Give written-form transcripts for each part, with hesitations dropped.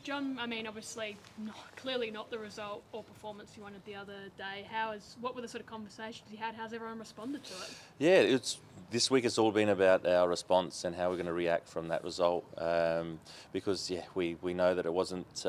John, I mean, obviously, clearly not the result or performance you wanted the other day. What were the sort of conversations you had? How's everyone responded to it? Yeah, this week. It's all been about our response and how we're going to react from that result. Because we know that it wasn't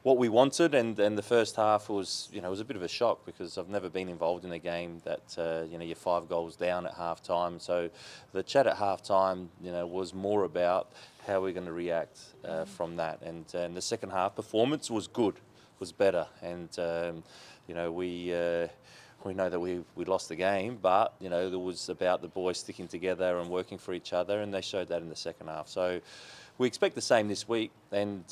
what we wanted, and the first half was was a bit of a shock because I've never been involved in a game that you're 5 goals down at half time. So the chat at half time was more about how we're going to react from that, and the second half performance was good, was better, and we know that we lost the game, but it was about the boys sticking together and working for each other, and they showed that in the second half. So we expect the same this week, and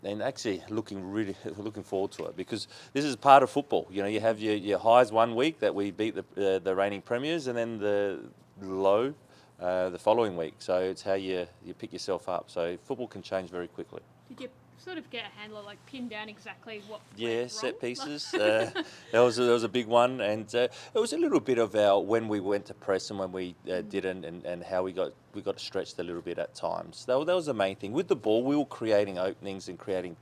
actually looking forward to it, because this is part of football. You have your highs one week that we beat the reigning premiers, and then the low the following week. So it's how you pick yourself up. So football can change very quickly. Did you sort of get a handle, like pin down exactly what Yeah, went set wrong? pieces. That was a big one, and it was a little bit of our when we went to press and when we didn't, and how we got stretched a little bit at times. That was the main thing. With the ball, we were creating openings and creating,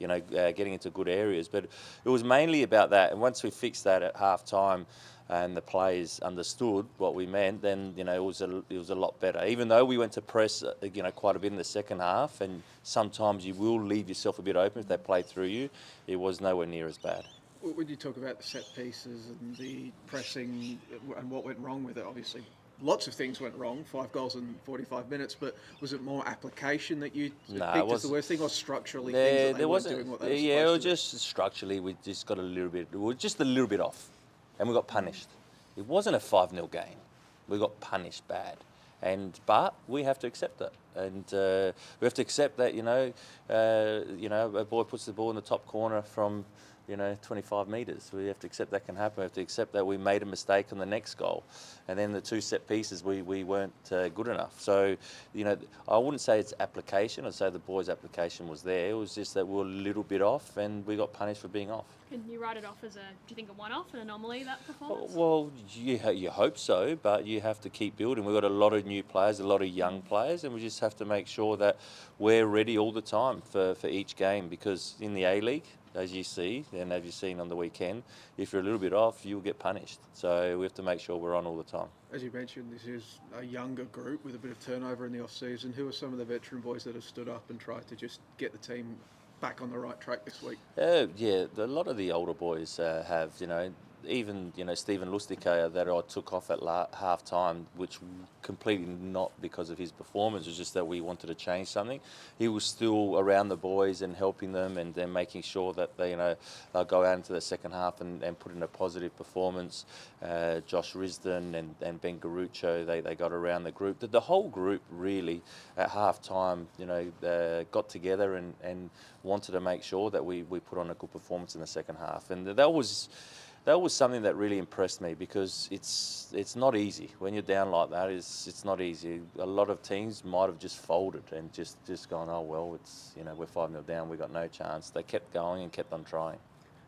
getting into good areas, but it was mainly about that. And once we fixed that at half time, and the players understood what we meant, then it was a lot better. Even though we went to press quite a bit in the second half, and sometimes you will leave yourself a bit open if they play through you, it was nowhere near as bad. When you talk about the set pieces and the pressing and what went wrong with it, obviously lots of things went wrong, 5 goals in 45 minutes, but was it more application that you picked as the worst thing, or structurally things that they weren't doing what they were supposed to do? Yeah, it was just structurally, we just got we were just a little bit off, and we got punished. It wasn't a 5-0 game. We got punished bad. But we have to accept it, and we have to accept that a boy puts the ball in the top corner from 25 metres. We have to accept that can happen. We have to accept that we made a mistake on the next goal, and then the 2 set pieces we weren't good enough. So I wouldn't say it's application. I'd say the boys' application was there. It was just that we were a little bit off, and we got punished for being off. Can you write it off as do you think, a one-off, an anomaly, that performance? Well, you hope so, but you have to keep building. We've got a lot of new players, a lot of young players, and we just have to make sure that we're ready all the time for each game, because in the A-League, as you see, and as you've seen on the weekend, if you're a little bit off, you'll get punished. So we have to make sure we're on all the time. As you mentioned, this is a younger group with a bit of turnover in the off-season. Who are some of the veteran boys that have stood up and tried to just get the team back on the right track this week? Yeah, a lot of the older boys have, even Stephen Lustica that I took off at half time, which completely not because of his performance, it was just that we wanted to change something. He was still around the boys and helping them, and then making sure that they they'll go out into the second half and put in a positive performance. Josh Risdon and Ben Garucho, they got around the group. The whole group really at half time got together and wanted to make sure that we put on a good performance in the second half, and that was something that really impressed me, because it's not easy when you're down like that. It's not easy. A lot of teams might have just folded and just gone, oh well, it's we're 5-0 down, we got no chance. They kept going and kept on trying.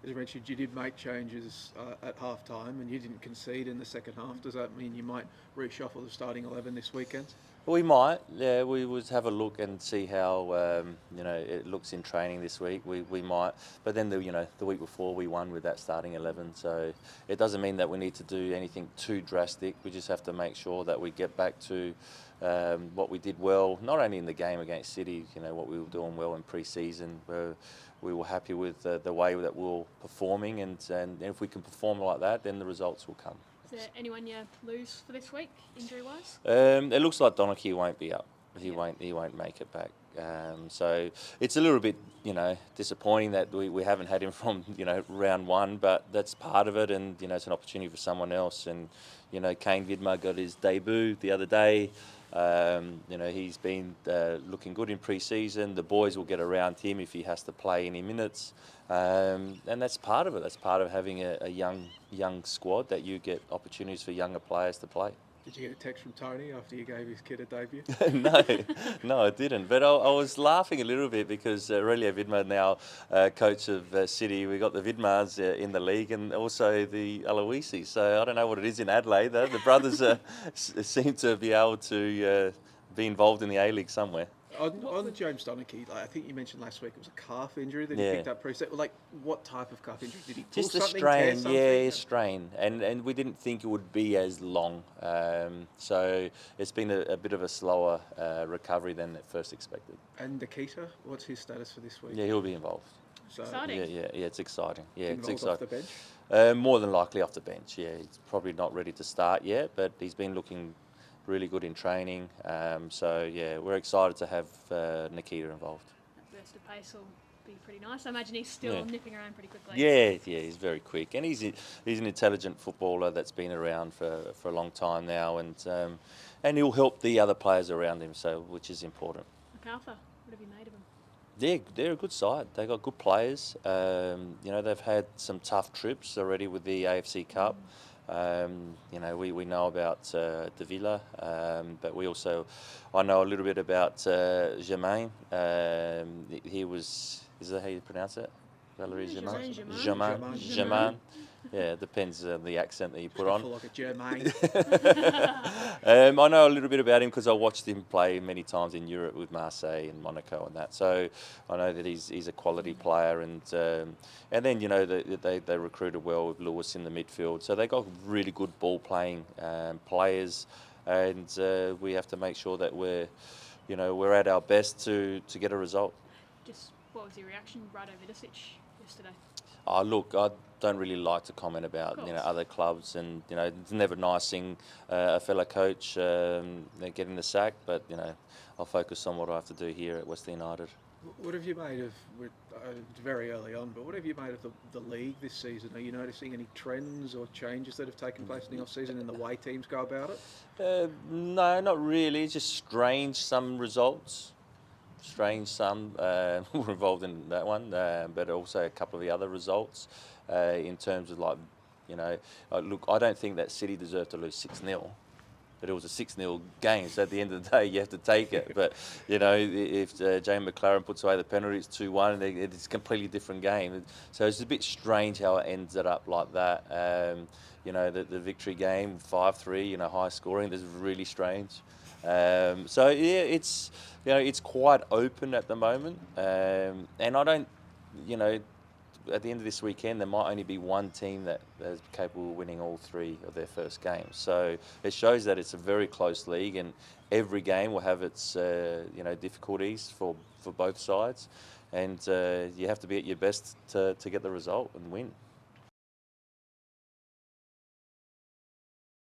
As you mentioned, you did make changes at half time, and you didn't concede in the second half. Does that mean you might reshuffle the starting 11 this weekend? We might, yeah. We would have a look and see how it looks in training this week. We might, but then the week before we won with that starting 11, so it doesn't mean that we need to do anything too drastic. We just have to make sure that we get back to what we did well, not only in the game against City. What we were doing well in pre-season. We were happy with the way that we were performing, and if we can perform like that, then the results will come. Is there anyone you lose for this week, injury-wise? It looks like Donachie won't be up. He won't make it back. So it's a little bit, disappointing that we haven't had him from, round one, but that's part of it, and, it's an opportunity for someone else. And, Kane Vidmar got his debut the other day. He's been looking good in pre-season. The boys will get around him if he has to play any minutes. And that's part of it. That's part of having a young squad, that you get opportunities for younger players to play. Did you get a text from Tony after you gave his kid a debut? No, I didn't. But I was laughing a little bit because Aurelio Vidmar, now coach of City, we got the Vidmars in the league, and also the Aloisi. So I don't know what it is in Adelaide, though. The brothers seem to be able to be involved in the A-League somewhere. On James Donachie, like I think you mentioned last week, it was a calf injury that he Yeah. picked up pre-set. Like, what type of calf injury did he pull? Just a something, strain, tear something? yeah, a strain, and we didn't think it would be as long. So it's been a bit of a slower recovery than at first expected. And Nikita, what's his status for this week? Yeah, he'll be involved. So Exciting. Yeah, it's exciting. Yeah, it's involved off the exciting. bench. More than likely off the bench. Yeah, he's probably not ready to start yet, but he's been looking really good in training. So yeah, we're excited to have Nikita involved. That burst of pace will be pretty nice. I imagine he's still Yeah. nipping around pretty quickly. Yeah, he's very quick, and he's an intelligent footballer that's been around for a long time now, and he'll help the other players around him, so which is important. MacArthur, what have you made of him? They're a good side. They got good players. They've had some tough trips already with the AFC Cup. We know about Davila, but I know a little bit about Germain. Is that how you pronounce it? Valerie Germain. Germain. Yeah, it depends on the accent that you put on. Like a Germain. I know a little bit about him because I watched him play many times in Europe with Marseille and Monaco and that. So I know that he's a quality player, and then they recruited well with Lewis in the midfield. So they got really good ball playing players, and we have to make sure that we're at our best to get a result. Just what was your reaction, Rado Vidosic, yesterday? Oh, look, I don't really like to comment about other clubs, and it's never nice seeing a fellow coach getting the sack. But I'll focus on what I have to do here at Western United. What have you made of? It's very early on, but what have you made of the league this season? Are you noticing any trends or changes that have taken place in the off season in the way teams go about it? No, not really. It's just strange some results. Strange some were involved in that one, but also a couple of the other results in terms of look, I don't think that City deserved to lose 6-0, but it was a 6-0 game, so at the end of the day you have to take it. But if Jane McLaren puts away the penalty, it's 2-1, it's a completely different game. So it's a bit strange how it ends up like that. The victory game 5-3, high scoring, this is really strange. So yeah, it's quite open at the moment, and I don't, at the end of this weekend there might only be one team that is capable of winning all three of their first games. So it shows that it's a very close league, and every game will have its difficulties for both sides, and you have to be at your best to get the result and win.